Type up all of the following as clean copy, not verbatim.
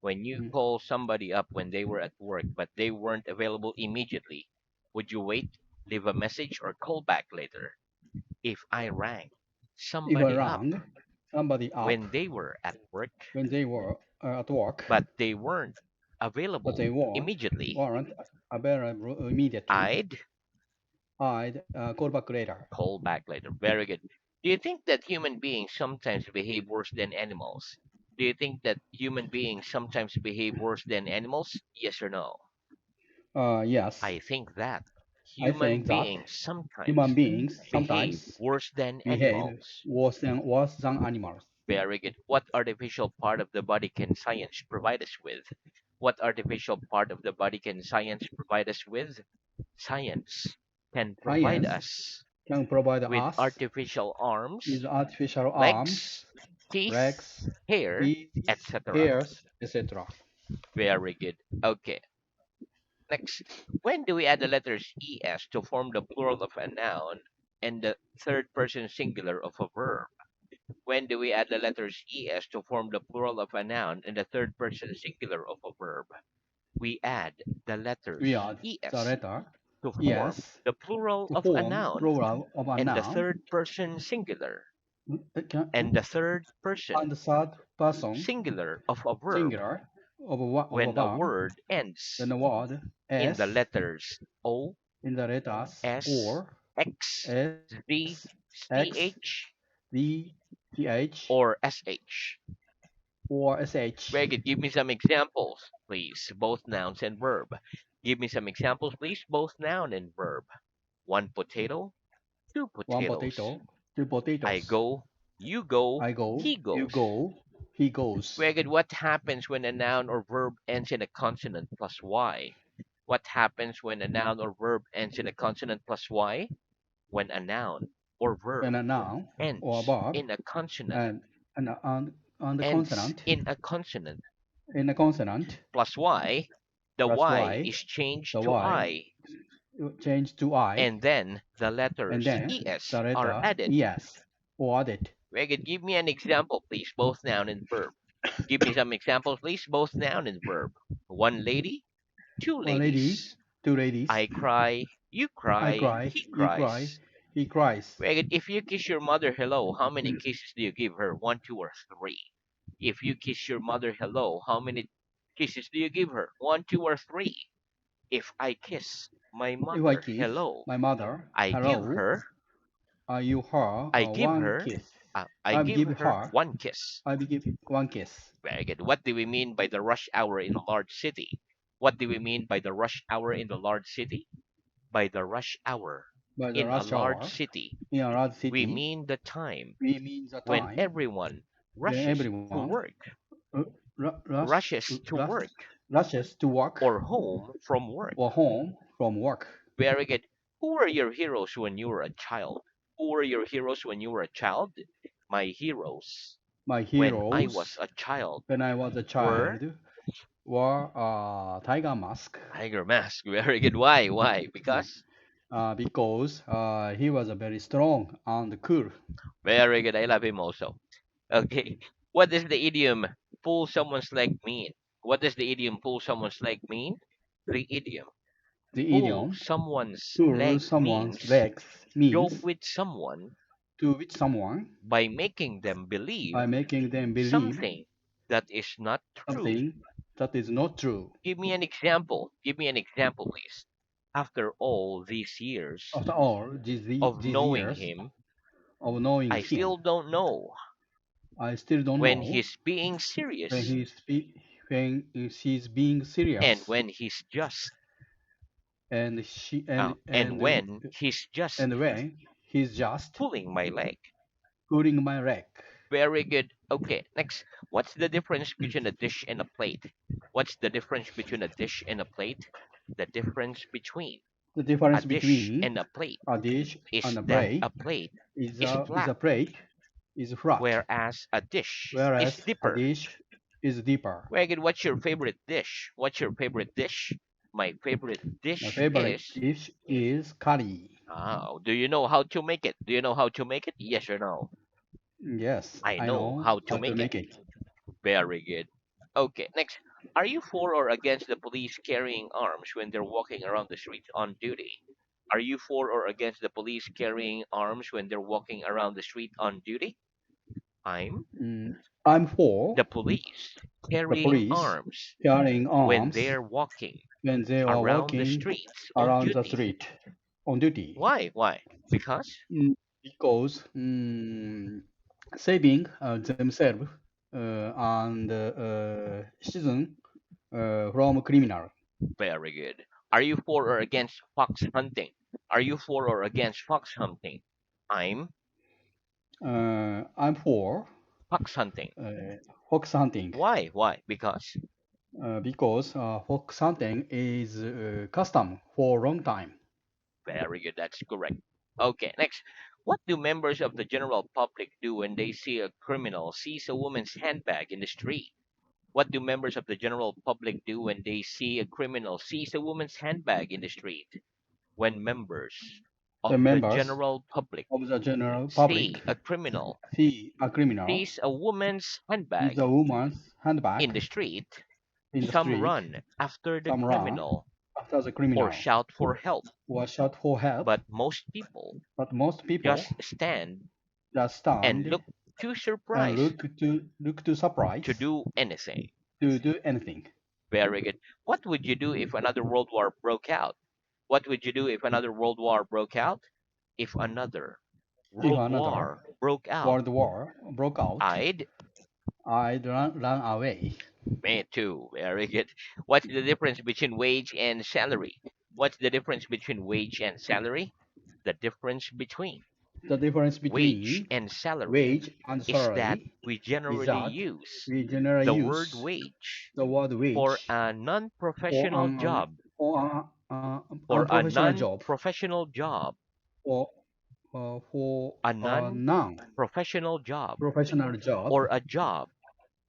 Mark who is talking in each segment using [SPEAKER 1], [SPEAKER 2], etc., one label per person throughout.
[SPEAKER 1] When you
[SPEAKER 2] Mhm.
[SPEAKER 1] call somebody up when they were at work but they weren't available immediately, would you wait, leave a message, or call back later? If I rang
[SPEAKER 2] If I
[SPEAKER 1] somebody up
[SPEAKER 2] rang somebody up
[SPEAKER 1] when they were at work
[SPEAKER 2] when they were at work,
[SPEAKER 1] but they weren't
[SPEAKER 2] but
[SPEAKER 1] available
[SPEAKER 2] they
[SPEAKER 1] immediately,
[SPEAKER 2] weren't available immediately,
[SPEAKER 1] I'd
[SPEAKER 2] I'd call back later.
[SPEAKER 1] call back later. Very good. Do you think that human beings sometimes behave worse than animals? Do you think that human beings sometimes behave worse than animals? Yes or no?
[SPEAKER 2] Yes,
[SPEAKER 1] I think that
[SPEAKER 2] I
[SPEAKER 1] human
[SPEAKER 2] think that
[SPEAKER 1] beings sometimes
[SPEAKER 2] human beings
[SPEAKER 1] behave
[SPEAKER 2] sometimes
[SPEAKER 1] worse than
[SPEAKER 2] behave
[SPEAKER 1] animals.
[SPEAKER 2] worse than animals.
[SPEAKER 1] Very good. What artificial part of the body can science provide us with? What artificial part of the body can science provide us with? Science can provide
[SPEAKER 2] Science
[SPEAKER 1] us
[SPEAKER 2] can provide
[SPEAKER 1] with
[SPEAKER 2] us
[SPEAKER 1] artificial arms,
[SPEAKER 2] with artificial arms,
[SPEAKER 1] legs, teeth,
[SPEAKER 2] legs,
[SPEAKER 1] hair,
[SPEAKER 2] teeth,
[SPEAKER 1] etc.
[SPEAKER 2] hairs, etc.
[SPEAKER 1] Very good. Okay. Next, when do we add the letters es to form the plural of a noun and the third person singular of a verb? When do we add the letters es to form the plural of a noun and the third person singular of a verb? We add the letters
[SPEAKER 2] We add the
[SPEAKER 1] es
[SPEAKER 2] letter
[SPEAKER 1] to form
[SPEAKER 2] yes
[SPEAKER 1] the plural
[SPEAKER 2] to
[SPEAKER 1] of a
[SPEAKER 2] form
[SPEAKER 1] noun
[SPEAKER 2] plural of a
[SPEAKER 1] and the
[SPEAKER 2] noun
[SPEAKER 1] third person singular
[SPEAKER 2] and
[SPEAKER 1] and the third person
[SPEAKER 2] the third person
[SPEAKER 1] singular of a verb
[SPEAKER 2] singular of a
[SPEAKER 1] when a
[SPEAKER 2] verb,
[SPEAKER 1] word ends
[SPEAKER 2] then the word
[SPEAKER 1] in the
[SPEAKER 2] s
[SPEAKER 1] letters O,
[SPEAKER 2] in the letters
[SPEAKER 1] S,
[SPEAKER 2] or
[SPEAKER 1] X,
[SPEAKER 2] s,
[SPEAKER 1] Z,
[SPEAKER 2] x,
[SPEAKER 1] CH,
[SPEAKER 2] d, th,
[SPEAKER 1] or SH.
[SPEAKER 2] or sh.
[SPEAKER 1] Very good. Give me some examples, please, both nouns and verb. Give me some examples, please, both noun and verb. One potato, two
[SPEAKER 2] One
[SPEAKER 1] potatoes.
[SPEAKER 2] potato, two
[SPEAKER 1] I
[SPEAKER 2] potatoes.
[SPEAKER 1] go, you go,
[SPEAKER 2] I go,
[SPEAKER 1] he
[SPEAKER 2] you
[SPEAKER 1] goes.
[SPEAKER 2] go, he goes.
[SPEAKER 1] Very good. What happens when a noun or verb ends in a consonant plus Y? What happens when a noun or verb ends in a consonant plus Y? When a noun or
[SPEAKER 2] When
[SPEAKER 1] verb
[SPEAKER 2] a noun or a
[SPEAKER 1] ends
[SPEAKER 2] verb
[SPEAKER 1] in a consonant,
[SPEAKER 2] and the
[SPEAKER 1] ends
[SPEAKER 2] consonant
[SPEAKER 1] in a consonant
[SPEAKER 2] in a consonant
[SPEAKER 1] plus Y, the
[SPEAKER 2] plus
[SPEAKER 1] Y
[SPEAKER 2] y,
[SPEAKER 1] is changed
[SPEAKER 2] the
[SPEAKER 1] to
[SPEAKER 2] y
[SPEAKER 1] I,
[SPEAKER 2] change to I,
[SPEAKER 1] and then the
[SPEAKER 2] and
[SPEAKER 1] letters
[SPEAKER 2] then
[SPEAKER 1] ES
[SPEAKER 2] the
[SPEAKER 1] are
[SPEAKER 2] letter
[SPEAKER 1] added.
[SPEAKER 2] es or added.
[SPEAKER 1] Very good. Give me an example, please, both noun and verb. Give me some examples, please, both noun and verb. One lady, two
[SPEAKER 2] One lady,
[SPEAKER 1] ladies.
[SPEAKER 2] two ladies.
[SPEAKER 1] I cry, you
[SPEAKER 2] I
[SPEAKER 1] cry,
[SPEAKER 2] cry,
[SPEAKER 1] he
[SPEAKER 2] you cry,
[SPEAKER 1] cries.
[SPEAKER 2] he cries.
[SPEAKER 1] Very good. If you kiss your mother hello, how many kisses do you give her? One, two, or three? If you kiss your mother hello, how many kisses do you give her? One, two, or three? If I kiss my
[SPEAKER 2] If I
[SPEAKER 1] mother
[SPEAKER 2] kiss
[SPEAKER 1] hello,
[SPEAKER 2] my mother,
[SPEAKER 1] I give
[SPEAKER 2] hello,
[SPEAKER 1] her,
[SPEAKER 2] you her
[SPEAKER 1] I give
[SPEAKER 2] one
[SPEAKER 1] her,
[SPEAKER 2] kiss.
[SPEAKER 1] I
[SPEAKER 2] I
[SPEAKER 1] give
[SPEAKER 2] give
[SPEAKER 1] her
[SPEAKER 2] her,
[SPEAKER 1] one kiss.
[SPEAKER 2] I give one kiss.
[SPEAKER 1] Very good. What do we mean by the rush hour in a large city? What do we mean by the rush hour in the large city? By the rush hour
[SPEAKER 2] By the
[SPEAKER 1] in a
[SPEAKER 2] rush
[SPEAKER 1] large
[SPEAKER 2] hour
[SPEAKER 1] city,
[SPEAKER 2] in a large
[SPEAKER 1] we
[SPEAKER 2] city,
[SPEAKER 1] mean the time
[SPEAKER 2] we mean the
[SPEAKER 1] when
[SPEAKER 2] time
[SPEAKER 1] everyone
[SPEAKER 2] when
[SPEAKER 1] rushes to
[SPEAKER 2] everyone
[SPEAKER 1] work,
[SPEAKER 2] uh,
[SPEAKER 1] rushes to work,
[SPEAKER 2] rushes to work
[SPEAKER 1] or home from work.
[SPEAKER 2] or home from work.
[SPEAKER 1] Very good. Who were your heroes when you were a child? Who were your heroes when you were a child? My heroes
[SPEAKER 2] My
[SPEAKER 1] when I was
[SPEAKER 2] heroes
[SPEAKER 1] a child
[SPEAKER 2] when I was a
[SPEAKER 1] were
[SPEAKER 2] child were Tiger Mask.
[SPEAKER 1] Tiger Mask. Very good. Why? Why? Because?
[SPEAKER 2] Because he was very strong and cool.
[SPEAKER 1] Very good. I love him also. Okay. What does the idiom pull someone's leg mean? What does the idiom pull someone's leg mean? The idiom
[SPEAKER 2] The
[SPEAKER 1] pull
[SPEAKER 2] idiom
[SPEAKER 1] someone's
[SPEAKER 2] pull
[SPEAKER 1] leg
[SPEAKER 2] someone's
[SPEAKER 1] means
[SPEAKER 2] legs
[SPEAKER 1] joke
[SPEAKER 2] means
[SPEAKER 1] with someone
[SPEAKER 2] to with someone
[SPEAKER 1] by making them believe
[SPEAKER 2] by making them believe
[SPEAKER 1] something that is not true.
[SPEAKER 2] something that is not true.
[SPEAKER 1] Give me an example. Give me an example, please. After all these years
[SPEAKER 2] After all
[SPEAKER 1] of
[SPEAKER 2] these
[SPEAKER 1] knowing
[SPEAKER 2] years
[SPEAKER 1] him,
[SPEAKER 2] of knowing
[SPEAKER 1] I
[SPEAKER 2] him,
[SPEAKER 1] still don't know
[SPEAKER 2] I still don't
[SPEAKER 1] when
[SPEAKER 2] know
[SPEAKER 1] he's being
[SPEAKER 2] when
[SPEAKER 1] serious
[SPEAKER 2] when she's being
[SPEAKER 1] and
[SPEAKER 2] serious
[SPEAKER 1] when he's just,
[SPEAKER 2] and she
[SPEAKER 1] and when he's just
[SPEAKER 2] and when he's just
[SPEAKER 1] pulling my leg.
[SPEAKER 2] pulling my leg.
[SPEAKER 1] Very good. Okay, next. What's the difference between a dish and a plate? What's the difference between a dish and a plate? The difference between
[SPEAKER 2] The
[SPEAKER 1] a
[SPEAKER 2] difference
[SPEAKER 1] dish
[SPEAKER 2] between
[SPEAKER 1] and a plate
[SPEAKER 2] a dish
[SPEAKER 1] is
[SPEAKER 2] and a
[SPEAKER 1] that
[SPEAKER 2] plate
[SPEAKER 1] a plate
[SPEAKER 2] is
[SPEAKER 1] is
[SPEAKER 2] a
[SPEAKER 1] flat,
[SPEAKER 2] plate is flat,
[SPEAKER 1] whereas a dish is
[SPEAKER 2] whereas a
[SPEAKER 1] deeper.
[SPEAKER 2] dish is deeper.
[SPEAKER 1] Very good. What's your favorite dish? What's your favorite dish? My favorite
[SPEAKER 2] My
[SPEAKER 1] dish
[SPEAKER 2] favorite
[SPEAKER 1] is.
[SPEAKER 2] dish is curry.
[SPEAKER 1] Oh, do you know how to make it? Do you know how to make it? Yes or no?
[SPEAKER 2] Yes,
[SPEAKER 1] I
[SPEAKER 2] I
[SPEAKER 1] know
[SPEAKER 2] know
[SPEAKER 1] how to
[SPEAKER 2] how to
[SPEAKER 1] make it.
[SPEAKER 2] make it.
[SPEAKER 1] Very good. Okay, next. Are you for or against the police carrying arms when they're walking around the streets on duty? Are you for or against the police carrying arms when they're walking around the street on duty? I'm
[SPEAKER 2] Mm, I'm for
[SPEAKER 1] the police
[SPEAKER 2] the
[SPEAKER 1] carrying
[SPEAKER 2] police
[SPEAKER 1] arms
[SPEAKER 2] carrying
[SPEAKER 1] when
[SPEAKER 2] arms
[SPEAKER 1] they're walking
[SPEAKER 2] when they are
[SPEAKER 1] around the
[SPEAKER 2] walking
[SPEAKER 1] streets on
[SPEAKER 2] around the
[SPEAKER 1] duty.
[SPEAKER 2] street on duty.
[SPEAKER 1] Why? Why? Because
[SPEAKER 2] Because saving themselves and citizen from criminal.
[SPEAKER 1] very good. Are you for or against fox hunting? Are you for or against fox hunting? I'm
[SPEAKER 2] I'm for
[SPEAKER 1] fox hunting.
[SPEAKER 2] uh, fox hunting
[SPEAKER 1] Why? Why? Because
[SPEAKER 2] because fox hunting is custom for a long time.
[SPEAKER 1] very good. That's correct. Okay, next. What do members of the general public do when they see a criminal seize a woman's handbag in the street? What do members of the general public do when they see a criminal seize a woman's handbag in the street? When members
[SPEAKER 2] The
[SPEAKER 1] of the
[SPEAKER 2] members
[SPEAKER 1] general public
[SPEAKER 2] of the general public
[SPEAKER 1] see a criminal
[SPEAKER 2] see a criminal
[SPEAKER 1] seize a woman's
[SPEAKER 2] with
[SPEAKER 1] handbag
[SPEAKER 2] a woman's handbag
[SPEAKER 1] in the street,
[SPEAKER 2] in the
[SPEAKER 1] some
[SPEAKER 2] street,
[SPEAKER 1] run after the
[SPEAKER 2] some run
[SPEAKER 1] criminal
[SPEAKER 2] after the
[SPEAKER 1] or
[SPEAKER 2] criminal
[SPEAKER 1] shout for help.
[SPEAKER 2] or shout for help,
[SPEAKER 1] But most people
[SPEAKER 2] but most people
[SPEAKER 1] just stand
[SPEAKER 2] just
[SPEAKER 1] and
[SPEAKER 2] stand
[SPEAKER 1] look too
[SPEAKER 2] and
[SPEAKER 1] surprised
[SPEAKER 2] look to
[SPEAKER 1] to
[SPEAKER 2] surprise
[SPEAKER 1] do anything.
[SPEAKER 2] to do anything.
[SPEAKER 1] Very good. What would you do if another world war broke out? What would you do if another world war broke out? If another
[SPEAKER 2] If
[SPEAKER 1] world
[SPEAKER 2] another
[SPEAKER 1] war broke out,
[SPEAKER 2] world war broke out,
[SPEAKER 1] I'd.
[SPEAKER 2] I'd run away.
[SPEAKER 1] Me too. Very good. What's the difference between wage and salary? What's the difference between wage and salary? The difference between
[SPEAKER 2] The difference
[SPEAKER 1] wage
[SPEAKER 2] between
[SPEAKER 1] and salary
[SPEAKER 2] wage and
[SPEAKER 1] is that
[SPEAKER 2] salary
[SPEAKER 1] we
[SPEAKER 2] is
[SPEAKER 1] generally
[SPEAKER 2] that
[SPEAKER 1] use
[SPEAKER 2] we generally
[SPEAKER 1] the word
[SPEAKER 2] use
[SPEAKER 1] wage
[SPEAKER 2] the word
[SPEAKER 1] for
[SPEAKER 2] wage
[SPEAKER 1] a
[SPEAKER 2] for
[SPEAKER 1] non-professional
[SPEAKER 2] an
[SPEAKER 1] job, for a
[SPEAKER 2] unprofessional job
[SPEAKER 1] non-professional job,
[SPEAKER 2] or for
[SPEAKER 1] a
[SPEAKER 2] a
[SPEAKER 1] non-professional job,
[SPEAKER 2] non-professional job
[SPEAKER 1] or a job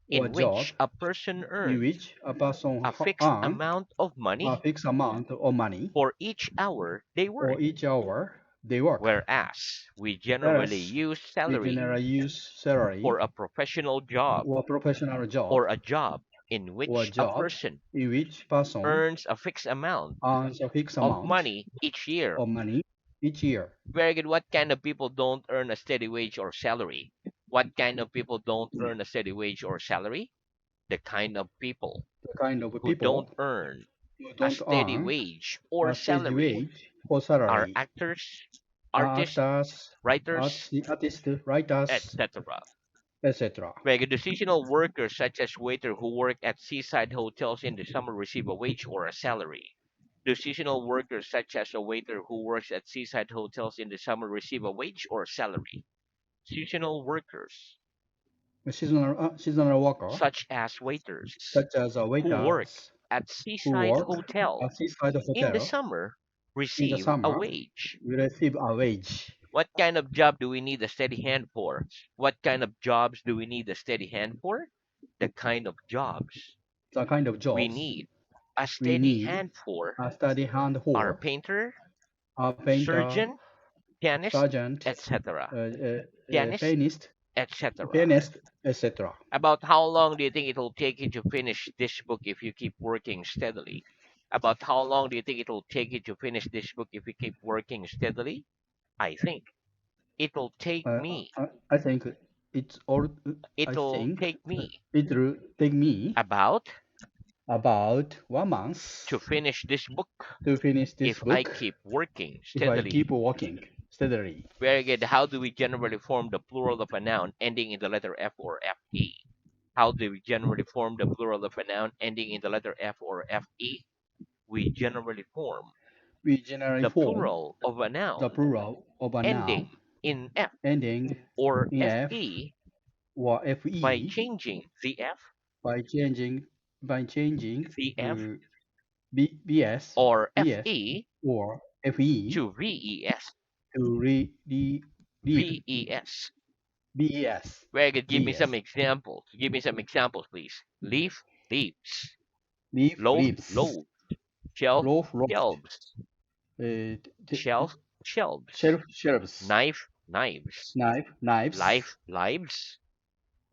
[SPEAKER 2] or
[SPEAKER 1] in
[SPEAKER 2] job
[SPEAKER 1] which a person
[SPEAKER 2] in
[SPEAKER 1] earns
[SPEAKER 2] which a person
[SPEAKER 1] a fixed
[SPEAKER 2] earn
[SPEAKER 1] amount of
[SPEAKER 2] a
[SPEAKER 1] money
[SPEAKER 2] fixed amount of money
[SPEAKER 1] for each hour they
[SPEAKER 2] for
[SPEAKER 1] work.
[SPEAKER 2] each hour they work.
[SPEAKER 1] Whereas we generally
[SPEAKER 2] Whereas
[SPEAKER 1] use
[SPEAKER 2] we
[SPEAKER 1] salary
[SPEAKER 2] generally use
[SPEAKER 1] for
[SPEAKER 2] salary
[SPEAKER 1] a professional job
[SPEAKER 2] or professional job
[SPEAKER 1] or a job in
[SPEAKER 2] or
[SPEAKER 1] which a
[SPEAKER 2] job
[SPEAKER 1] person
[SPEAKER 2] in which person
[SPEAKER 1] earns a fixed amount
[SPEAKER 2] earns a fixed
[SPEAKER 1] of
[SPEAKER 2] amount
[SPEAKER 1] money each year.
[SPEAKER 2] of money each year.
[SPEAKER 1] Very good. What kind of people don't earn a steady wage or salary? What kind of people don't earn a steady wage or salary? The kind of people
[SPEAKER 2] The kind of
[SPEAKER 1] who
[SPEAKER 2] people
[SPEAKER 1] don't earn
[SPEAKER 2] who
[SPEAKER 1] a
[SPEAKER 2] don't
[SPEAKER 1] steady
[SPEAKER 2] earn
[SPEAKER 1] wage or
[SPEAKER 2] a steady
[SPEAKER 1] salary
[SPEAKER 2] wage for
[SPEAKER 1] are
[SPEAKER 2] salary
[SPEAKER 1] actors,
[SPEAKER 2] are
[SPEAKER 1] artists,
[SPEAKER 2] actors,
[SPEAKER 1] writers,
[SPEAKER 2] artists, writers,
[SPEAKER 1] etc.
[SPEAKER 2] etc.
[SPEAKER 1] Very good. Seasonal workers such as waiter who work at seaside hotels in the summer receive a wage or a salary. Do seasonal workers such as a waiter who works at seaside hotels in the summer receive a wage or salary? Seasonal workers
[SPEAKER 2] A seasonal worker,
[SPEAKER 1] such as waiters
[SPEAKER 2] such as
[SPEAKER 1] who work
[SPEAKER 2] waiters
[SPEAKER 1] at
[SPEAKER 2] who
[SPEAKER 1] seaside
[SPEAKER 2] work
[SPEAKER 1] hotel
[SPEAKER 2] at seaside
[SPEAKER 1] in the
[SPEAKER 2] hotel
[SPEAKER 1] summer
[SPEAKER 2] in the
[SPEAKER 1] receive a
[SPEAKER 2] summer
[SPEAKER 1] wage.
[SPEAKER 2] will receive a wage.
[SPEAKER 1] What kind of job do we need a steady hand for? What kind of jobs do we need a steady hand for? The kind of jobs
[SPEAKER 2] The kind of
[SPEAKER 1] we
[SPEAKER 2] jobs
[SPEAKER 1] need a
[SPEAKER 2] we
[SPEAKER 1] steady
[SPEAKER 2] need
[SPEAKER 1] hand for
[SPEAKER 2] a steady hand
[SPEAKER 1] are
[SPEAKER 2] for
[SPEAKER 1] painter,
[SPEAKER 2] a painter,
[SPEAKER 1] surgeon, pianist,
[SPEAKER 2] sergeant,
[SPEAKER 1] etc. Pianist,
[SPEAKER 2] pianist,
[SPEAKER 1] etc.
[SPEAKER 2] pianist, etc.
[SPEAKER 1] About how long do you think it'll take you to finish this book if you keep working steadily? About how long do you think it'll take you to finish this book if you keep working steadily? I think it'll take
[SPEAKER 2] Uh,
[SPEAKER 1] me.
[SPEAKER 2] I think it's all. I
[SPEAKER 1] It'll
[SPEAKER 2] think
[SPEAKER 1] take me
[SPEAKER 2] it will take me
[SPEAKER 1] about
[SPEAKER 2] about one
[SPEAKER 1] to
[SPEAKER 2] month
[SPEAKER 1] finish this book
[SPEAKER 2] to finish this
[SPEAKER 1] if I
[SPEAKER 2] book
[SPEAKER 1] keep working
[SPEAKER 2] if I
[SPEAKER 1] steadily.
[SPEAKER 2] keep working steadily.
[SPEAKER 1] Very good. How do we generally form the plural of a noun ending in the letter F or FE? How do we generally form the plural of a noun ending in the letter F or FE? We generally form
[SPEAKER 2] We generally
[SPEAKER 1] the
[SPEAKER 2] form
[SPEAKER 1] plural of a
[SPEAKER 2] the
[SPEAKER 1] noun
[SPEAKER 2] plural of a noun
[SPEAKER 1] ending in F
[SPEAKER 2] ending
[SPEAKER 1] or
[SPEAKER 2] in F
[SPEAKER 1] FE
[SPEAKER 2] or
[SPEAKER 1] by
[SPEAKER 2] FE
[SPEAKER 1] changing the F,
[SPEAKER 2] by changing
[SPEAKER 1] the F,
[SPEAKER 2] BS
[SPEAKER 1] or
[SPEAKER 2] BS
[SPEAKER 1] FE
[SPEAKER 2] or FE
[SPEAKER 1] to VES,
[SPEAKER 2] to leave
[SPEAKER 1] VES.
[SPEAKER 2] BES
[SPEAKER 1] Very good. Give me
[SPEAKER 2] BS.
[SPEAKER 1] some examples. Give me some examples, please. Leaf, leaves.
[SPEAKER 2] Leaf
[SPEAKER 1] Loaf,
[SPEAKER 2] leaves.
[SPEAKER 1] loaf. Shelf,
[SPEAKER 2] Loaf loft.
[SPEAKER 1] shelves.
[SPEAKER 2] Uh,
[SPEAKER 1] Shelf, shelves.
[SPEAKER 2] shelves.
[SPEAKER 1] Knife, knives.
[SPEAKER 2] Knives.
[SPEAKER 1] Life, lives.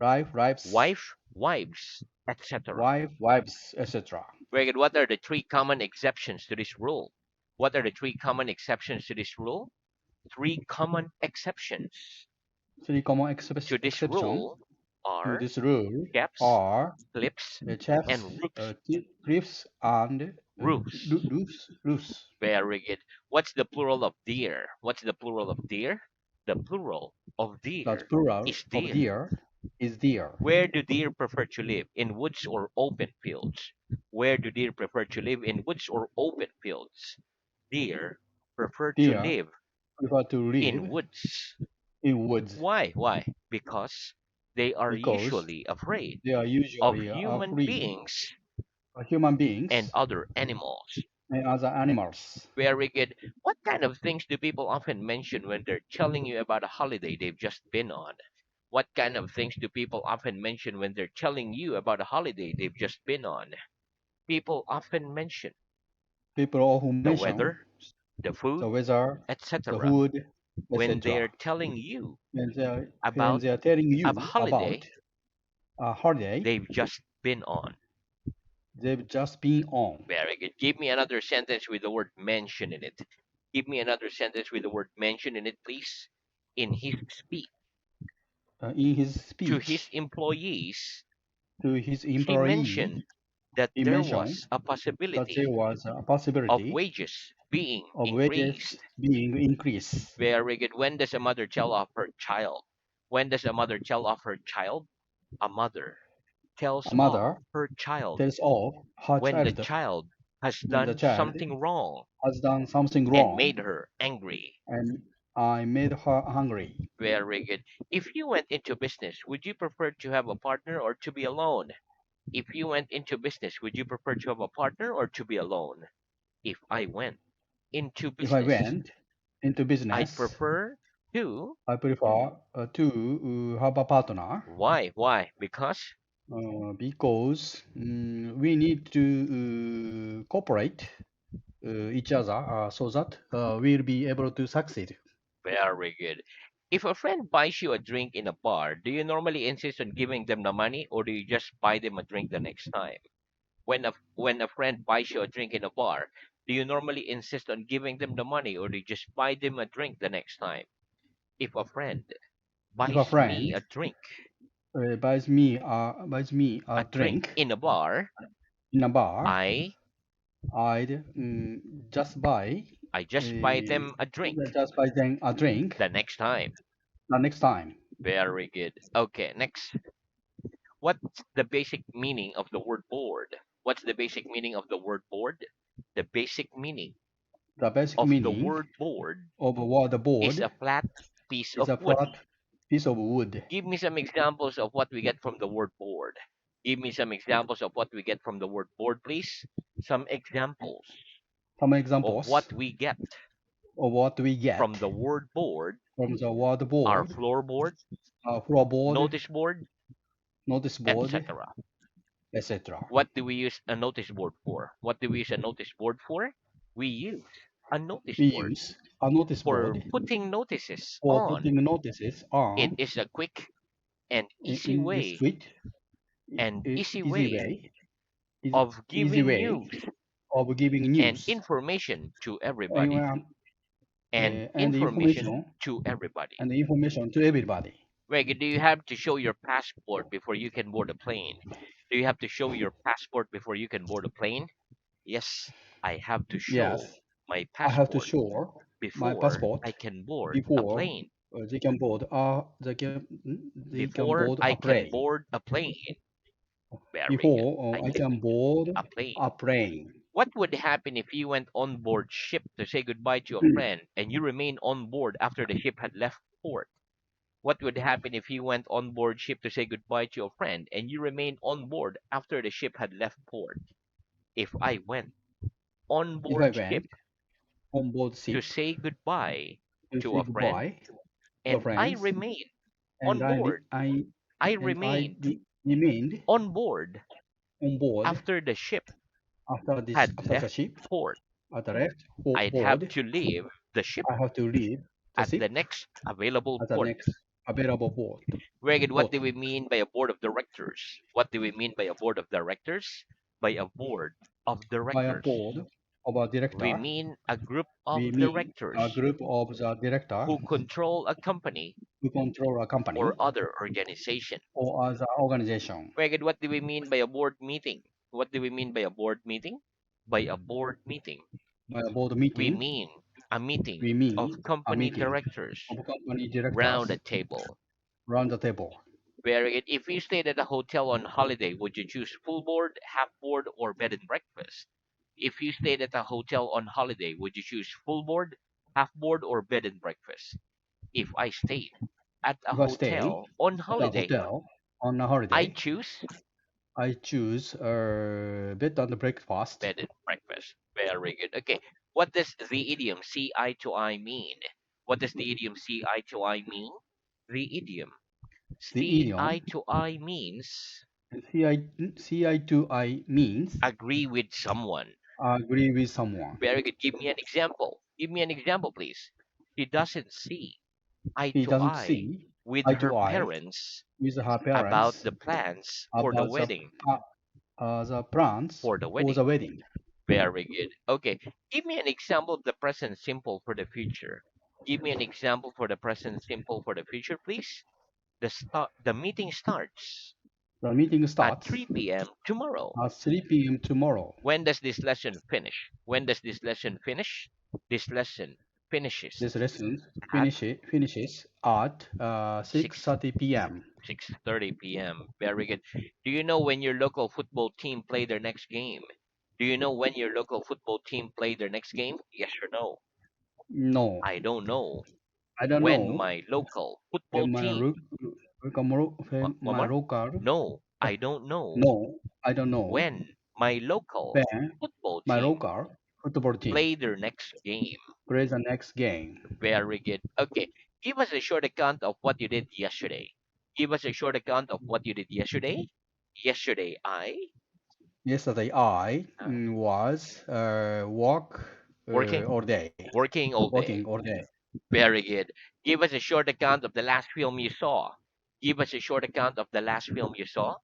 [SPEAKER 2] Lives.
[SPEAKER 1] Wife, wives, etc.
[SPEAKER 2] wives, etc.
[SPEAKER 1] Very good. What are the three common exceptions to this rule? What are the three common exceptions to this rule? Three common exceptions
[SPEAKER 2] Three common
[SPEAKER 1] to this
[SPEAKER 2] exception
[SPEAKER 1] rule
[SPEAKER 2] to
[SPEAKER 1] are
[SPEAKER 2] this rule
[SPEAKER 1] caps,
[SPEAKER 2] are
[SPEAKER 1] clips,
[SPEAKER 2] chaps,
[SPEAKER 1] and roofs.
[SPEAKER 2] cliffs, and
[SPEAKER 1] Roofs.
[SPEAKER 2] roofs.
[SPEAKER 1] Very good. What's the plural of deer? What's the plural of deer? The plural of
[SPEAKER 2] That's
[SPEAKER 1] deer
[SPEAKER 2] plural
[SPEAKER 1] is
[SPEAKER 2] of
[SPEAKER 1] deer.
[SPEAKER 2] deer is deer.
[SPEAKER 1] Where do deer prefer to live? In woods or open fields? Where do deer prefer to live? In woods or open fields? Deer prefer to
[SPEAKER 2] Deer
[SPEAKER 1] live
[SPEAKER 2] prefer to
[SPEAKER 1] in
[SPEAKER 2] live
[SPEAKER 1] woods.
[SPEAKER 2] in woods
[SPEAKER 1] Why? Why? Because they are
[SPEAKER 2] because
[SPEAKER 1] usually afraid
[SPEAKER 2] they are
[SPEAKER 1] of
[SPEAKER 2] usually
[SPEAKER 1] human
[SPEAKER 2] free
[SPEAKER 1] beings
[SPEAKER 2] human
[SPEAKER 1] and
[SPEAKER 2] beings
[SPEAKER 1] other animals.
[SPEAKER 2] and other animals.
[SPEAKER 1] Very good. What kind of things do people often mention when they're telling you about a holiday they've just been on? What kind of things do people often mention when they're telling you about a holiday they've just been on? People often mention
[SPEAKER 2] People who
[SPEAKER 1] the
[SPEAKER 2] mention
[SPEAKER 1] weather, the
[SPEAKER 2] the
[SPEAKER 1] food,
[SPEAKER 2] weather, the
[SPEAKER 1] etc.
[SPEAKER 2] food,
[SPEAKER 1] when
[SPEAKER 2] etc.
[SPEAKER 1] they're telling you
[SPEAKER 2] When
[SPEAKER 1] about
[SPEAKER 2] they are telling
[SPEAKER 1] a
[SPEAKER 2] you about
[SPEAKER 1] holiday
[SPEAKER 2] a holiday
[SPEAKER 1] they've just been on.
[SPEAKER 2] they've just been on.
[SPEAKER 1] Very good. Give me another sentence with the word mention in it. Give me another sentence with the word mention in it, please. In his speech
[SPEAKER 2] In his
[SPEAKER 1] to his
[SPEAKER 2] speech
[SPEAKER 1] employees,
[SPEAKER 2] to his
[SPEAKER 1] he
[SPEAKER 2] employee,
[SPEAKER 1] mentioned that
[SPEAKER 2] he
[SPEAKER 1] there
[SPEAKER 2] mentioned
[SPEAKER 1] was a
[SPEAKER 2] that there
[SPEAKER 1] possibility
[SPEAKER 2] was a
[SPEAKER 1] of
[SPEAKER 2] possibility
[SPEAKER 1] wages being
[SPEAKER 2] of wages
[SPEAKER 1] increased.
[SPEAKER 2] being increased.
[SPEAKER 1] Very good. When does a mother tell off her child? When does a mother tell off her child? A mother tells
[SPEAKER 2] A
[SPEAKER 1] off
[SPEAKER 2] mother
[SPEAKER 1] her child
[SPEAKER 2] tells off her
[SPEAKER 1] when the
[SPEAKER 2] child
[SPEAKER 1] child has
[SPEAKER 2] when the
[SPEAKER 1] done
[SPEAKER 2] child
[SPEAKER 1] something wrong
[SPEAKER 2] has done something
[SPEAKER 1] and
[SPEAKER 2] wrong
[SPEAKER 1] made her angry.
[SPEAKER 2] and I made her hungry.
[SPEAKER 1] Very good. If you went into business, would you prefer to have a partner or to be alone? If you went into business, would you prefer to have a partner or to be alone? If I went into
[SPEAKER 2] If I
[SPEAKER 1] business,
[SPEAKER 2] went into
[SPEAKER 1] I'd
[SPEAKER 2] business,
[SPEAKER 1] prefer to.
[SPEAKER 2] I prefer to have a partner
[SPEAKER 1] Why? Why? Because.
[SPEAKER 2] because we need to cooperate each other so that we'll be able to succeed.
[SPEAKER 1] Very good. If a friend buys you a drink in a bar, do you normally insist on giving them the money or do you just buy them a drink the next time? When a friend buys you a drink in a bar, do you normally insist on giving them the money or do you just buy them a drink the next time? If a friend
[SPEAKER 2] If a
[SPEAKER 1] buys me
[SPEAKER 2] friend buys me
[SPEAKER 1] a
[SPEAKER 2] a
[SPEAKER 1] drink
[SPEAKER 2] drink
[SPEAKER 1] in a bar,
[SPEAKER 2] in a bar,
[SPEAKER 1] I
[SPEAKER 2] I'd
[SPEAKER 1] I just buy them a drink
[SPEAKER 2] just buy them a drink
[SPEAKER 1] the next time.
[SPEAKER 2] the next time.
[SPEAKER 1] Very good. Okay, next. What's the basic meaning of the word board? What's the basic meaning of the word board? The basic meaning
[SPEAKER 2] The basic
[SPEAKER 1] of the
[SPEAKER 2] meaning
[SPEAKER 1] word board
[SPEAKER 2] of a
[SPEAKER 1] is
[SPEAKER 2] board
[SPEAKER 1] a flat piece
[SPEAKER 2] is
[SPEAKER 1] of
[SPEAKER 2] a
[SPEAKER 1] wood.
[SPEAKER 2] flat piece of wood.
[SPEAKER 1] Give me some examples of what we get from the word board. Give me some examples of what we get from the word board, please. Some examples
[SPEAKER 2] Some
[SPEAKER 1] of
[SPEAKER 2] examples
[SPEAKER 1] what we get
[SPEAKER 2] of what we
[SPEAKER 1] from
[SPEAKER 2] get
[SPEAKER 1] the word board
[SPEAKER 2] from the word
[SPEAKER 1] are
[SPEAKER 2] board,
[SPEAKER 1] floorboard,
[SPEAKER 2] floorboard,
[SPEAKER 1] notice board,
[SPEAKER 2] notice board,
[SPEAKER 1] etc.
[SPEAKER 2] etc.
[SPEAKER 1] What do we use a notice board for? What do we use a notice board for? We use a notice
[SPEAKER 2] We
[SPEAKER 1] board
[SPEAKER 2] use a notice
[SPEAKER 1] for
[SPEAKER 2] board
[SPEAKER 1] putting notices
[SPEAKER 2] for
[SPEAKER 1] on.
[SPEAKER 2] putting notices
[SPEAKER 1] It
[SPEAKER 2] on
[SPEAKER 1] is a quick and easy
[SPEAKER 2] in the
[SPEAKER 1] way
[SPEAKER 2] street,
[SPEAKER 1] and easy
[SPEAKER 2] easy
[SPEAKER 1] way
[SPEAKER 2] way,
[SPEAKER 1] of
[SPEAKER 2] easy
[SPEAKER 1] giving
[SPEAKER 2] way
[SPEAKER 1] news
[SPEAKER 2] of giving
[SPEAKER 1] and
[SPEAKER 2] news
[SPEAKER 1] information to everybody.
[SPEAKER 2] and,
[SPEAKER 1] And
[SPEAKER 2] and
[SPEAKER 1] information to everybody.
[SPEAKER 2] information to everybody.
[SPEAKER 1] Greg, do you have to show your passport before you can board a plane? Do you have to show your passport before you can board a plane? Yes, I have to
[SPEAKER 2] Yes,
[SPEAKER 1] show my
[SPEAKER 2] I have to
[SPEAKER 1] passport
[SPEAKER 2] show my
[SPEAKER 1] before
[SPEAKER 2] passport
[SPEAKER 1] I can board a
[SPEAKER 2] before
[SPEAKER 1] plane.
[SPEAKER 2] they can
[SPEAKER 1] Before
[SPEAKER 2] board
[SPEAKER 1] I
[SPEAKER 2] a
[SPEAKER 1] can
[SPEAKER 2] plane.
[SPEAKER 1] board a plane. Very good.
[SPEAKER 2] Before
[SPEAKER 1] I
[SPEAKER 2] I
[SPEAKER 1] can
[SPEAKER 2] can board
[SPEAKER 1] a plane.
[SPEAKER 2] a plane.
[SPEAKER 1] What would happen if you went on board ship to say goodbye to a friend and you remained on board after the ship had left port? What would happen if you went on board ship to say goodbye to a friend and you remained on board after the ship had left port? If I went on
[SPEAKER 2] If I
[SPEAKER 1] board ship
[SPEAKER 2] went on board
[SPEAKER 1] to
[SPEAKER 2] ship
[SPEAKER 1] say goodbye
[SPEAKER 2] to
[SPEAKER 1] to
[SPEAKER 2] say
[SPEAKER 1] a friend
[SPEAKER 2] goodbye to
[SPEAKER 1] and I
[SPEAKER 2] friends,
[SPEAKER 1] remained
[SPEAKER 2] and
[SPEAKER 1] on board, I
[SPEAKER 2] I
[SPEAKER 1] remained
[SPEAKER 2] remained
[SPEAKER 1] on board
[SPEAKER 2] on board
[SPEAKER 1] after the ship
[SPEAKER 2] after
[SPEAKER 1] had
[SPEAKER 2] the
[SPEAKER 1] left
[SPEAKER 2] ship
[SPEAKER 1] port.
[SPEAKER 2] at the left
[SPEAKER 1] I'd have
[SPEAKER 2] board.
[SPEAKER 1] to leave the ship
[SPEAKER 2] I have to leave the
[SPEAKER 1] at the
[SPEAKER 2] ship
[SPEAKER 1] next available
[SPEAKER 2] at the
[SPEAKER 1] port.
[SPEAKER 2] next. available board.
[SPEAKER 1] Very good. What
[SPEAKER 2] Board
[SPEAKER 1] do we mean by a board of directors? What do we mean by a board of directors? By a board of
[SPEAKER 2] by a
[SPEAKER 1] directors.
[SPEAKER 2] board of a
[SPEAKER 1] We
[SPEAKER 2] director.
[SPEAKER 1] mean a group of
[SPEAKER 2] We mean a
[SPEAKER 1] directors
[SPEAKER 2] group of the director
[SPEAKER 1] who control a company
[SPEAKER 2] who control a
[SPEAKER 1] or
[SPEAKER 2] company
[SPEAKER 1] other organization.
[SPEAKER 2] or as an organization.
[SPEAKER 1] Very good. What do we mean by a board meeting? What do we mean by a board meeting? By a board meeting,
[SPEAKER 2] By a board
[SPEAKER 1] we
[SPEAKER 2] meeting,
[SPEAKER 1] mean a meeting
[SPEAKER 2] we
[SPEAKER 1] of
[SPEAKER 2] mean a
[SPEAKER 1] company
[SPEAKER 2] meeting
[SPEAKER 1] directors
[SPEAKER 2] of company
[SPEAKER 1] round a
[SPEAKER 2] directors
[SPEAKER 1] table.
[SPEAKER 2] round the table.
[SPEAKER 1] Very good. If you stayed at a hotel on holiday, would you choose full board, half board, or bed and breakfast? If you stayed at a hotel on holiday, would you choose full board, half board, or bed and breakfast? If I stayed at a
[SPEAKER 2] If I stay
[SPEAKER 1] hotel on
[SPEAKER 2] at a
[SPEAKER 1] holiday,
[SPEAKER 2] hotel on a
[SPEAKER 1] I
[SPEAKER 2] holiday,
[SPEAKER 1] choose
[SPEAKER 2] I choose bed and breakfast.
[SPEAKER 1] bed and breakfast. Very good. Okay. What does the idiom see eye to eye mean? What does the idiom see eye to eye mean? The idiom
[SPEAKER 2] The
[SPEAKER 1] see eye
[SPEAKER 2] idiom
[SPEAKER 1] to eye means
[SPEAKER 2] CI to I means
[SPEAKER 1] agree with someone.
[SPEAKER 2] agree with someone.
[SPEAKER 1] Very good. Give me an example. Give me an example, please. She doesn't see eye
[SPEAKER 2] He
[SPEAKER 1] to
[SPEAKER 2] doesn't
[SPEAKER 1] eye
[SPEAKER 2] see
[SPEAKER 1] with
[SPEAKER 2] eye
[SPEAKER 1] her
[SPEAKER 2] to eye
[SPEAKER 1] parents
[SPEAKER 2] with her
[SPEAKER 1] about
[SPEAKER 2] parents
[SPEAKER 1] the plans for the
[SPEAKER 2] about
[SPEAKER 1] wedding.
[SPEAKER 2] the plans
[SPEAKER 1] For the
[SPEAKER 2] for
[SPEAKER 1] wedding.
[SPEAKER 2] the wedding.
[SPEAKER 1] Very good. Okay. Give me an example of the present simple for the future. Give me an example for the present simple for the future, please. The meeting starts
[SPEAKER 2] The meeting
[SPEAKER 1] at
[SPEAKER 2] starts
[SPEAKER 1] 3 p.m. tomorrow.
[SPEAKER 2] at 3 p.m. tomorrow.
[SPEAKER 1] When does this lesson finish? When does this lesson finish? This lesson finishes
[SPEAKER 2] This lesson
[SPEAKER 1] at
[SPEAKER 2] finishes at
[SPEAKER 1] 6
[SPEAKER 2] 6:30 p.m.
[SPEAKER 1] 6:30 p.m. Very good. Do you know when your local football team play their next game? Do you know when your local football team play their next game? Yes or no?
[SPEAKER 2] No,
[SPEAKER 1] I don't know
[SPEAKER 2] I don't
[SPEAKER 1] when
[SPEAKER 2] know
[SPEAKER 1] my local football
[SPEAKER 2] when my
[SPEAKER 1] team.
[SPEAKER 2] when
[SPEAKER 1] One
[SPEAKER 2] my
[SPEAKER 1] more?
[SPEAKER 2] local
[SPEAKER 1] No, I don't know
[SPEAKER 2] no, I don't know
[SPEAKER 1] when my local
[SPEAKER 2] when
[SPEAKER 1] football
[SPEAKER 2] my
[SPEAKER 1] team
[SPEAKER 2] local football team
[SPEAKER 1] play their next game.
[SPEAKER 2] plays the next game.
[SPEAKER 1] Very good. Okay, give us a short account of what you did yesterday. Give us a short account of what you did yesterday. Yesterday,
[SPEAKER 2] Yesterday I
[SPEAKER 1] uh,
[SPEAKER 2] was work
[SPEAKER 1] working,
[SPEAKER 2] all day,
[SPEAKER 1] working all
[SPEAKER 2] working
[SPEAKER 1] day.
[SPEAKER 2] all day.
[SPEAKER 1] Very good. Give us a short account of the last film you saw. Give us a short account of the last film you saw.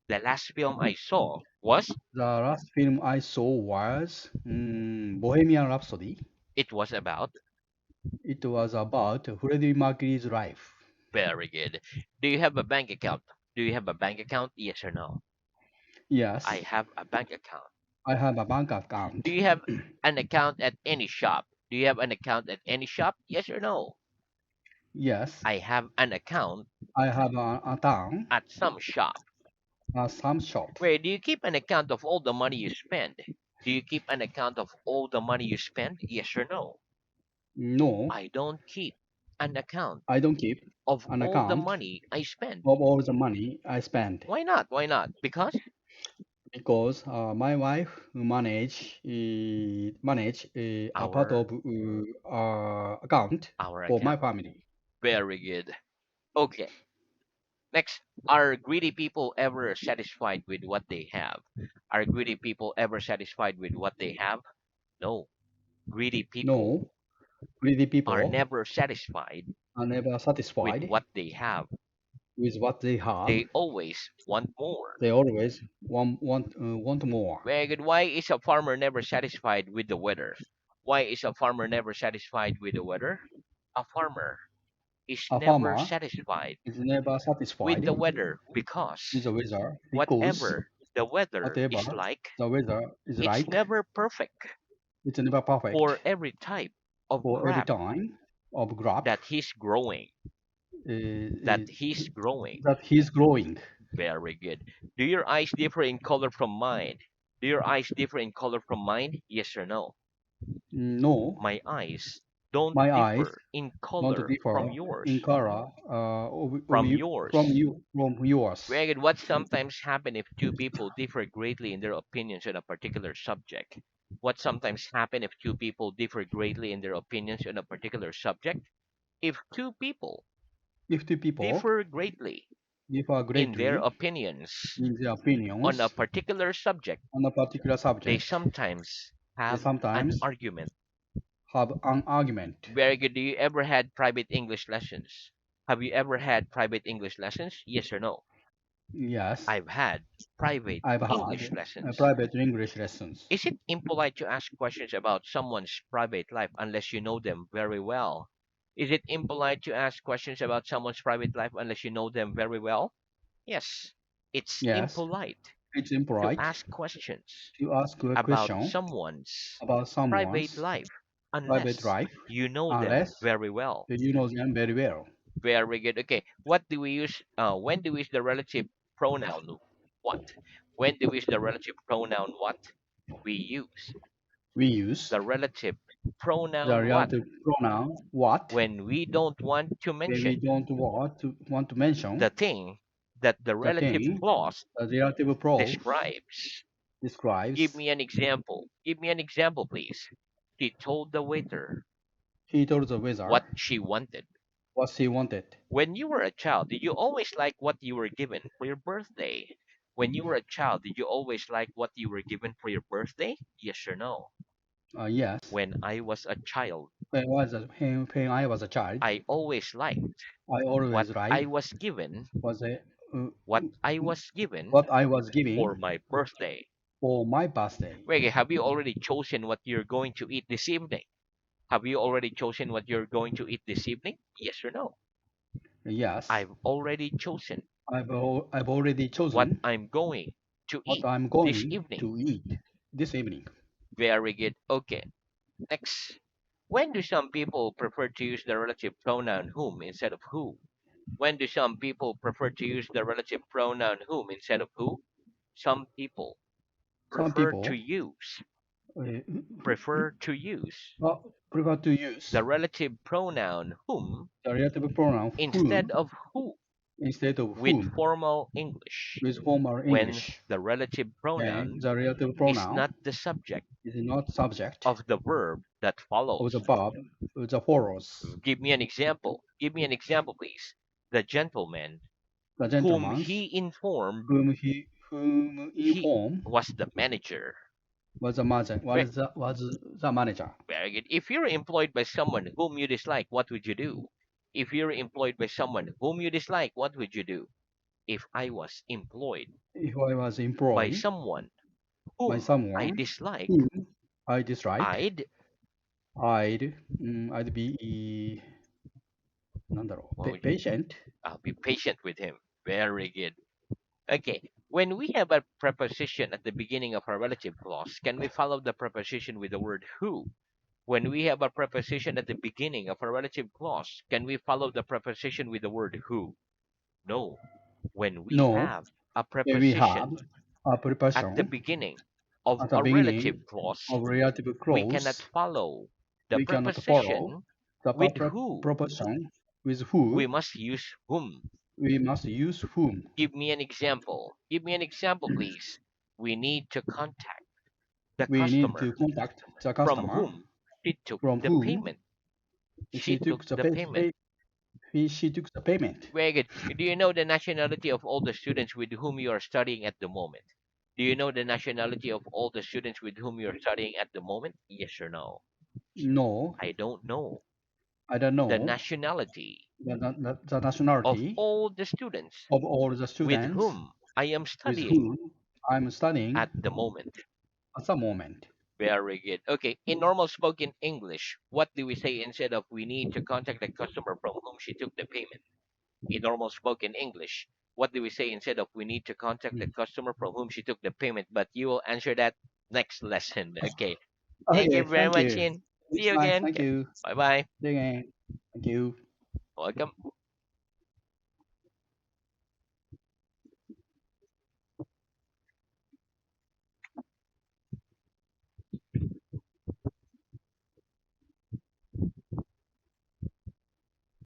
[SPEAKER 1] The last film I saw was
[SPEAKER 2] The last film I saw was Bohemian Rhapsody.
[SPEAKER 1] it was about.
[SPEAKER 2] It was about Freddie Mercury's life.
[SPEAKER 1] Very good. Do you have a bank account? Do you have a bank account? Yes or no? I
[SPEAKER 2] Yes,
[SPEAKER 1] have a bank account.
[SPEAKER 2] I have a bank
[SPEAKER 1] Do
[SPEAKER 2] account.
[SPEAKER 1] you have an account at any shop? Do you have an account at any shop? Yes or no?
[SPEAKER 2] Yes,
[SPEAKER 1] I have an account
[SPEAKER 2] I have a town,
[SPEAKER 1] at some shop.
[SPEAKER 2] some shop.
[SPEAKER 1] Where do you keep an account of all the money you spend? Do you keep an account of all the money you spend? Yes or no?
[SPEAKER 2] No,
[SPEAKER 1] I don't keep an account
[SPEAKER 2] I don't keep
[SPEAKER 1] of
[SPEAKER 2] an
[SPEAKER 1] all the
[SPEAKER 2] account
[SPEAKER 1] money I spend.
[SPEAKER 2] of all the money I spend
[SPEAKER 1] Why not? Why not? Because
[SPEAKER 2] because my wife manage a part
[SPEAKER 1] our
[SPEAKER 2] of account
[SPEAKER 1] our
[SPEAKER 2] for my
[SPEAKER 1] account.
[SPEAKER 2] family.
[SPEAKER 1] Very good. Okay. Next, are greedy people ever satisfied with what they have? Are greedy people ever satisfied with what they have? No. Greedy people
[SPEAKER 2] No, greedy
[SPEAKER 1] are
[SPEAKER 2] people
[SPEAKER 1] never satisfied
[SPEAKER 2] are never
[SPEAKER 1] with
[SPEAKER 2] satisfied
[SPEAKER 1] what they have.
[SPEAKER 2] with what they have.
[SPEAKER 1] They always want more.
[SPEAKER 2] They always want more.
[SPEAKER 1] Very good. Why is a farmer never satisfied with the weather? Why is a farmer never satisfied with the weather? A farmer is
[SPEAKER 2] A
[SPEAKER 1] never
[SPEAKER 2] farmer
[SPEAKER 1] satisfied
[SPEAKER 2] is never
[SPEAKER 1] with
[SPEAKER 2] satisfied
[SPEAKER 1] the weather
[SPEAKER 2] with
[SPEAKER 1] because
[SPEAKER 2] the weather because
[SPEAKER 1] whatever the weather
[SPEAKER 2] whatever
[SPEAKER 1] is like,
[SPEAKER 2] the weather is
[SPEAKER 1] it's
[SPEAKER 2] like,
[SPEAKER 1] never perfect
[SPEAKER 2] it's never perfect
[SPEAKER 1] for every type of
[SPEAKER 2] for every
[SPEAKER 1] crop
[SPEAKER 2] time of crop
[SPEAKER 1] that he's growing. That he's growing.
[SPEAKER 2] that he's growing.
[SPEAKER 1] Very good. Do your eyes differ in color from mine? Do your eyes differ in color from mine? Yes or no?
[SPEAKER 2] No,
[SPEAKER 1] My eyes don't
[SPEAKER 2] my eyes
[SPEAKER 1] differ in
[SPEAKER 2] don't
[SPEAKER 1] color from
[SPEAKER 2] differ in
[SPEAKER 1] yours.
[SPEAKER 2] color
[SPEAKER 1] From yours.
[SPEAKER 2] from yours.
[SPEAKER 1] Very good. What sometimes happen if two people differ greatly in their opinions on a particular subject? What sometimes happen if two people differ greatly in their opinions on a particular subject? If two people
[SPEAKER 2] If two people
[SPEAKER 1] differ greatly
[SPEAKER 2] differ
[SPEAKER 1] in their
[SPEAKER 2] greatly
[SPEAKER 1] opinions
[SPEAKER 2] in their
[SPEAKER 1] on a
[SPEAKER 2] opinions
[SPEAKER 1] particular subject,
[SPEAKER 2] on a particular
[SPEAKER 1] they
[SPEAKER 2] subject,
[SPEAKER 1] sometimes
[SPEAKER 2] they
[SPEAKER 1] have an
[SPEAKER 2] sometimes
[SPEAKER 1] argument.
[SPEAKER 2] have an argument.
[SPEAKER 1] Very good. Do you ever had private English lessons? Have you ever had private English lessons? Yes or no?
[SPEAKER 2] Yes.
[SPEAKER 1] I've had private
[SPEAKER 2] I've
[SPEAKER 1] English
[SPEAKER 2] had
[SPEAKER 1] lessons.
[SPEAKER 2] private English lessons.
[SPEAKER 1] Is it impolite to ask questions about someone's private life unless you know them very well? Is it impolite to ask questions about someone's private life unless you know them very well? Yes, it's
[SPEAKER 2] Yes.
[SPEAKER 1] impolite
[SPEAKER 2] It's
[SPEAKER 1] to
[SPEAKER 2] impolite
[SPEAKER 1] ask questions
[SPEAKER 2] to ask a
[SPEAKER 1] about
[SPEAKER 2] question
[SPEAKER 1] someone's
[SPEAKER 2] about
[SPEAKER 1] private
[SPEAKER 2] someone's
[SPEAKER 1] life
[SPEAKER 2] private
[SPEAKER 1] unless
[SPEAKER 2] life
[SPEAKER 1] you know them
[SPEAKER 2] unless
[SPEAKER 1] very well.
[SPEAKER 2] you know them very well.
[SPEAKER 1] Very good. Okay, what do we use? When do we use the relative pronoun what? When do we use the relative pronoun what? We use
[SPEAKER 2] We use
[SPEAKER 1] the relative
[SPEAKER 2] the
[SPEAKER 1] pronoun what
[SPEAKER 2] relative pronoun what
[SPEAKER 1] when we don't want to
[SPEAKER 2] when we
[SPEAKER 1] mention
[SPEAKER 2] don't want to mention
[SPEAKER 1] the thing that the
[SPEAKER 2] the
[SPEAKER 1] relative
[SPEAKER 2] thing
[SPEAKER 1] clause
[SPEAKER 2] the relative clause
[SPEAKER 1] describes. Give
[SPEAKER 2] describes.
[SPEAKER 1] me an example. Give me an example, please. She told the waiter
[SPEAKER 2] He told the wizard
[SPEAKER 1] what she wanted.
[SPEAKER 2] what he wanted.
[SPEAKER 1] When you were a child, did you always like what you were given for your birthday? When you were a child, did you always like what you were given for your birthday? Yes or no?
[SPEAKER 2] Yes.
[SPEAKER 1] When I was a child,
[SPEAKER 2] When I was a child,
[SPEAKER 1] I always liked
[SPEAKER 2] I
[SPEAKER 1] what
[SPEAKER 2] always like
[SPEAKER 1] I was given,
[SPEAKER 2] was a
[SPEAKER 1] what I was given
[SPEAKER 2] what I was giving
[SPEAKER 1] for my birthday.
[SPEAKER 2] for my birthday.
[SPEAKER 1] Wait, have you already chosen what you're going to eat this evening? Have you already chosen what you're going to eat this evening? Yes or no?
[SPEAKER 2] Yes,
[SPEAKER 1] I've already chosen
[SPEAKER 2] I've already
[SPEAKER 1] what
[SPEAKER 2] chosen
[SPEAKER 1] I'm going to
[SPEAKER 2] what
[SPEAKER 1] eat
[SPEAKER 2] I'm
[SPEAKER 1] this
[SPEAKER 2] going
[SPEAKER 1] evening.
[SPEAKER 2] to eat this evening.
[SPEAKER 1] Very good. Okay, next. When do some people prefer to use the relative pronoun whom instead of who? When do some people prefer to use the relative pronoun whom instead of who? Some people
[SPEAKER 2] Some
[SPEAKER 1] prefer to
[SPEAKER 2] people
[SPEAKER 1] use
[SPEAKER 2] uh,
[SPEAKER 1] prefer to use
[SPEAKER 2] prefer to use
[SPEAKER 1] the relative pronoun whom
[SPEAKER 2] the relative pronoun
[SPEAKER 1] instead
[SPEAKER 2] whom
[SPEAKER 1] of who
[SPEAKER 2] instead of
[SPEAKER 1] with
[SPEAKER 2] whom
[SPEAKER 1] formal English
[SPEAKER 2] with formal
[SPEAKER 1] when
[SPEAKER 2] English.
[SPEAKER 1] the relative
[SPEAKER 2] And
[SPEAKER 1] pronoun
[SPEAKER 2] the relative
[SPEAKER 1] is
[SPEAKER 2] pronoun
[SPEAKER 1] not the subject
[SPEAKER 2] is not subject
[SPEAKER 1] of the verb that
[SPEAKER 2] of
[SPEAKER 1] follows.
[SPEAKER 2] the verb that follows.
[SPEAKER 1] Give me an example. Give me an example, please. The gentleman
[SPEAKER 2] The
[SPEAKER 1] whom
[SPEAKER 2] gentleman
[SPEAKER 1] he informed
[SPEAKER 2] whom
[SPEAKER 1] he
[SPEAKER 2] informed
[SPEAKER 1] was the manager.
[SPEAKER 2] was the manager
[SPEAKER 1] Ve-
[SPEAKER 2] was the manager.
[SPEAKER 1] Very good. If you're employed by someone whom you dislike, what would you do? If you're employed by someone whom you dislike, what would you do? If I was employed
[SPEAKER 2] If I was
[SPEAKER 1] by
[SPEAKER 2] employed
[SPEAKER 1] someone
[SPEAKER 2] by
[SPEAKER 1] whom I
[SPEAKER 2] someone
[SPEAKER 1] dislike,
[SPEAKER 2] whom I disliked,
[SPEAKER 1] I'd,
[SPEAKER 2] I'd be なんだろう、
[SPEAKER 1] what would you,
[SPEAKER 2] patient.
[SPEAKER 1] I'll be patient with him. Very good. Okay. When we have a preposition at the beginning of a relative clause, can we follow the preposition with the word who? When we have a preposition at the beginning of a relative clause, can we follow the preposition with the word who? No. When we
[SPEAKER 2] No,
[SPEAKER 1] have a
[SPEAKER 2] we have
[SPEAKER 1] preposition
[SPEAKER 2] a
[SPEAKER 1] at the
[SPEAKER 2] preposition
[SPEAKER 1] beginning of
[SPEAKER 2] at the
[SPEAKER 1] a relative
[SPEAKER 2] beginning
[SPEAKER 1] clause,
[SPEAKER 2] of relative
[SPEAKER 1] we cannot
[SPEAKER 2] clause.
[SPEAKER 1] follow the
[SPEAKER 2] We cannot follow
[SPEAKER 1] preposition
[SPEAKER 2] the
[SPEAKER 1] with who.
[SPEAKER 2] preposition with
[SPEAKER 1] We
[SPEAKER 2] who.
[SPEAKER 1] must use whom.
[SPEAKER 2] We must use whom.
[SPEAKER 1] Give me an example. Give me an example, please. We need to contact the
[SPEAKER 2] We need to
[SPEAKER 1] customer
[SPEAKER 2] contact the
[SPEAKER 1] from
[SPEAKER 2] customer
[SPEAKER 1] whom she took
[SPEAKER 2] from
[SPEAKER 1] the
[SPEAKER 2] whom
[SPEAKER 1] payment. She took the payment.
[SPEAKER 2] she took the payment.
[SPEAKER 1] Very good. Do you know the nationality of all the students with whom you are studying at the moment? Do you know the nationality of all the students with whom you're studying at the moment? Yes or no?
[SPEAKER 2] No,
[SPEAKER 1] I don't know
[SPEAKER 2] I don't
[SPEAKER 1] the
[SPEAKER 2] know
[SPEAKER 1] nationality
[SPEAKER 2] the
[SPEAKER 1] of
[SPEAKER 2] nationality
[SPEAKER 1] all the students
[SPEAKER 2] of all the
[SPEAKER 1] with
[SPEAKER 2] students
[SPEAKER 1] whom I am
[SPEAKER 2] with
[SPEAKER 1] studying
[SPEAKER 2] whom I'm studying
[SPEAKER 1] at the moment.
[SPEAKER 2] at the moment.
[SPEAKER 1] Very good. Okay, in normal spoken English, what do we say instead of we need to contact the customer from whom she took the payment? In normal spoken English, what do we say instead of we need to contact the customer from whom she took the payment? But you will answer that next lesson. Okay. Thank you
[SPEAKER 2] Okay,
[SPEAKER 1] very
[SPEAKER 2] thank
[SPEAKER 1] much,
[SPEAKER 2] you.
[SPEAKER 1] Ian. See
[SPEAKER 2] It's
[SPEAKER 1] you
[SPEAKER 2] nice.
[SPEAKER 1] again.
[SPEAKER 2] Thank
[SPEAKER 1] Okay.
[SPEAKER 2] you.
[SPEAKER 1] Bye bye.
[SPEAKER 2] Again. Thank you.
[SPEAKER 1] Welcome.